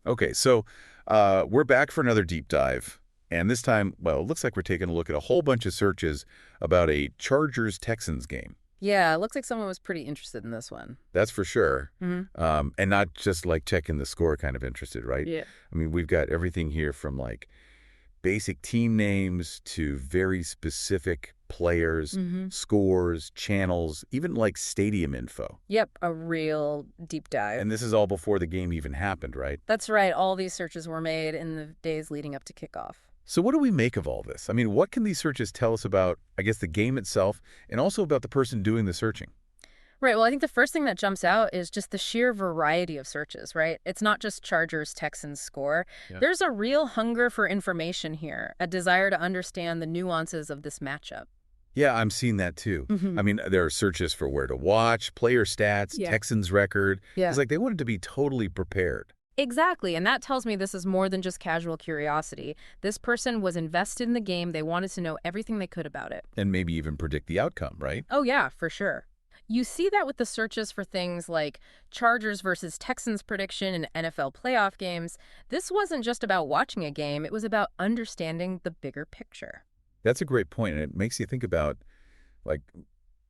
Okay, so we're back for another deep dive. And this time, well, it looks like we're taking a look at a whole bunch of searches about a Chargers-Texans game. Yeah, it looks like someone was pretty interested in this one. That's for sure. Hmm. And not just like checking the score kind of interested, right? Yeah. I mean, we've got everything here from like basic team names to very specific players, Hmm. scores, channels, even like stadium info. Yep, a real deep dive. And this is all before the game even happened, right? That's right, all these searches were made in the days leading up to kickoff. So what do we make of all this? I mean, what can these searches tell us about, I guess, the game itself and also about the person doing the searching? Right, well, I think the first thing that jumps out is just the sheer variety of searches, right? It's not just Chargers, Texans score. Yeah. There's a real hunger for information here, a desire to understand the nuances of this matchup. Yeah, I'm seeing that too. Hmm. I mean, there are searches for where to watch, player stats, Yeah. Texans record. Yeah. It's like they wanted to be totally prepared Exactly, and that tells me this is more than just casual curiosity. This person was invested in the game. They wanted to know everything they could about it. and maybe even predict the outcome, right? Oh, yeah, for sure. You see that with the searches for things like Chargers versus Texans prediction in NFL playoff games. This wasn't just about watching a game, it was about understanding the bigger picture. That's a great point, and it makes you think about, like,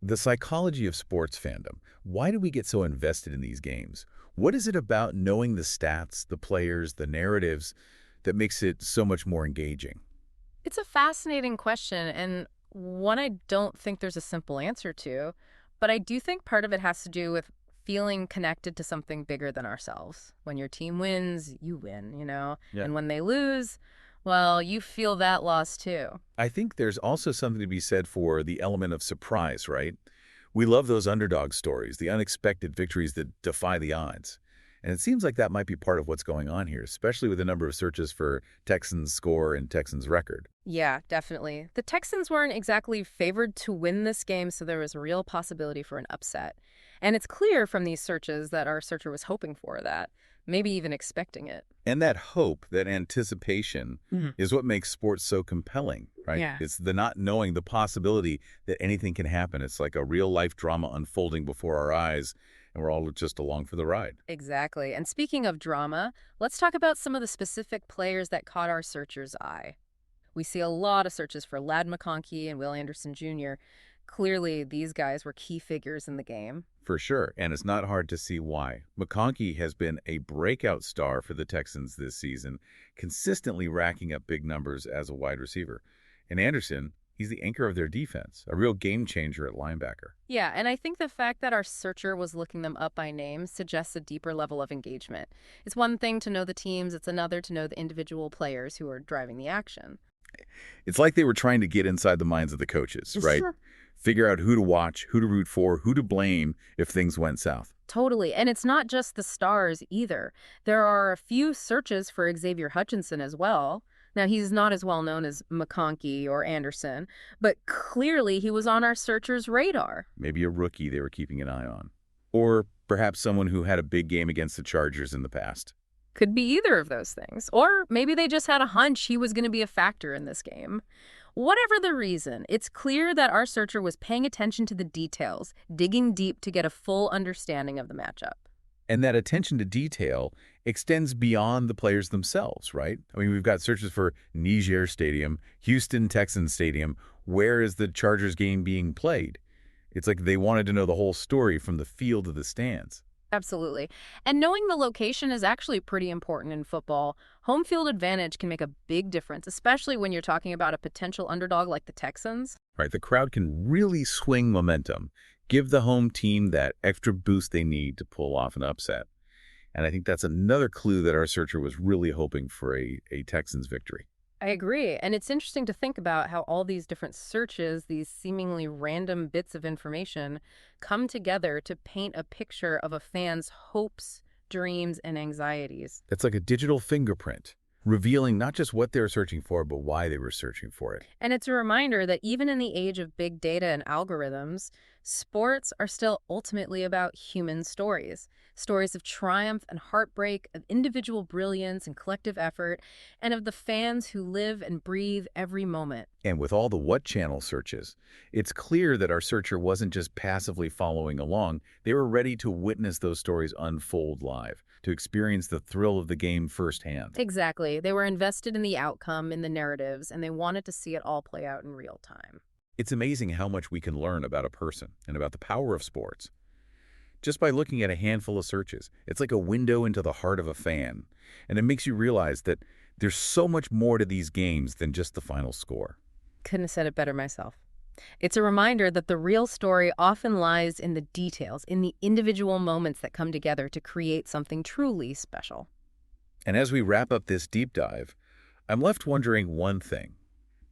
the psychology of sports fandom. Why do we get so invested in these games? What is it about knowing the stats, the players, the narratives that makes it so much more engaging? It's a fascinating question, and one I don't think there's a simple answer to, but I do think part of it has to do with feeling connected to something bigger than ourselves. When your team wins, you win, you know? Yeah. And when they lose, well, you feel that loss too. I think there's also something to be said for the element of surprise, right? We love those underdog stories, the unexpected victories that defy the odds. And it seems like that might be part of what's going on here, especially with the number of searches for Texans score and Texans record. Yeah, definitely. The Texans weren't exactly favored to win this game, so there was a real possibility for an upset. And it's clear from these searches that our searcher was hoping for that, maybe even expecting it. And that hope, that anticipation, Mhm. is what makes sports so compelling, right? Yeah. It's the not knowing the possibility that anything can happen. It's like a real-life drama unfolding before our eyes, and we're all just along for the ride. Exactly. And speaking of drama, let's talk about some of the specific players that caught our searcher's eye. We see a lot of searches for Lad McConkey and Will Anderson Jr. Clearly, these guys were key figures in the game. For sure, and it's not hard to see why. McConkey has been a breakout star for the Texans this season, consistently racking up big numbers as a wide receiver. And Anderson, he's the anchor of their defense, a real game changer at linebacker. Yeah, and I think the fact that our searcher was looking them up by name suggests a deeper level of engagement. It's one thing to know the teams, it's another to know the individual players who are driving the action. It's like they were trying to get inside the minds of the coaches, right? Sure. Figure out who to watch, who to root for, who to blame if things went south. Totally. And it's not just the stars either. There are a few searches for Xavier Hutchinson as well. Now, he's not as well known as McConkey or Anderson, but clearly he was on our searcher's radar. Maybe a rookie they were keeping an eye on. Or perhaps someone who had a big game against the Chargers in the past. Could be either of those things. Or maybe they just had a hunch he was going to be a factor in this game. Whatever the reason, it's clear that our searcher was paying attention to the details, digging deep to get a full understanding of the matchup. And that attention to detail extends beyond the players themselves, right? I mean, we've got searches for Niger Stadium, Houston Texans Stadium. Where is the Chargers game being played? It's like they wanted to know the whole story from the field to the stands. Absolutely. And knowing the location is actually pretty important in football. Home field advantage can make a big difference, especially when you're talking about a potential underdog like the Texans. Right, the crowd can really swing momentum, give the home team that extra boost they need to pull off an upset. And I think that's another clue that our searcher was really hoping for a Texans victory. I agree. And it's interesting to think about how all these different searches, these seemingly random bits of information, come together to paint a picture of a fan's hopes, dreams, and anxieties. It's like a digital fingerprint, revealing not just what they're searching for, but why they were searching for it. And it's a reminder that even in the age of big data and algorithms, sports are still ultimately about human stories. Stories of triumph and heartbreak, of individual brilliance and collective effort, and of the fans who live and breathe every moment. And with all the what channel searches, it's clear that our searcher wasn't just passively following along. They were ready to witness those stories unfold live, to experience the thrill of the game firsthand. Exactly. They were invested in the outcome, in the narratives, and they wanted to see it all play out in real time. It's amazing how much we can learn about a person and about the power of sports just by looking at a handful of searches. It's like a window into the heart of a fan, and it makes you realize that there's so much more to these games than just the final score. Couldn't have said it better myself. It's a reminder that the real story often lies in the details, in the individual moments that come together to create something truly special. And as we wrap up this deep dive, I'm left wondering one thing.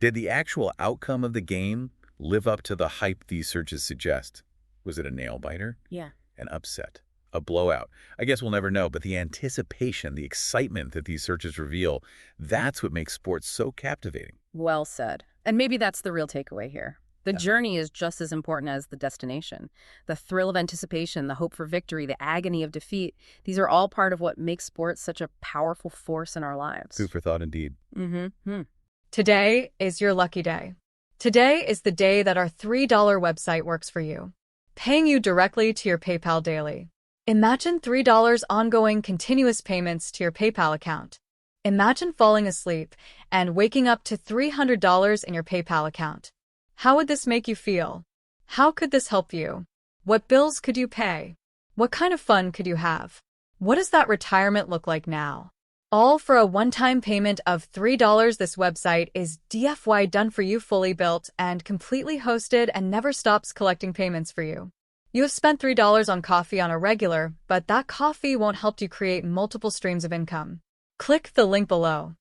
Did the actual outcome of the game live up to the hype these searches suggest? Was it a nail-biter? Yeah. An upset? A blowout? I guess we'll never know, but the anticipation, the excitement that these searches reveal, that's what makes sports so captivating. Well said. And maybe that's the real takeaway here. The journey is just as important as the destination. The thrill of anticipation, the hope for victory, the agony of defeat, these are all part of what makes sports such a powerful force in our lives. Food for thought indeed. Today is your lucky day. Today is the day that our $3 website works for you, paying you directly to your PayPal daily. Imagine $3 ongoing continuous payments to your PayPal account. Imagine falling asleep and waking up to $300 in your PayPal account. How would this make you feel? How could this help you? What bills could you pay? What kind of fun could you have? What does that retirement look like now? All for a one-time payment of $3. This website is DFY done for you, fully built and completely hosted, and never stops collecting payments for you. You have spent $3 on coffee on a regular, but that coffee won't help you create multiple streams of income. Click the link below.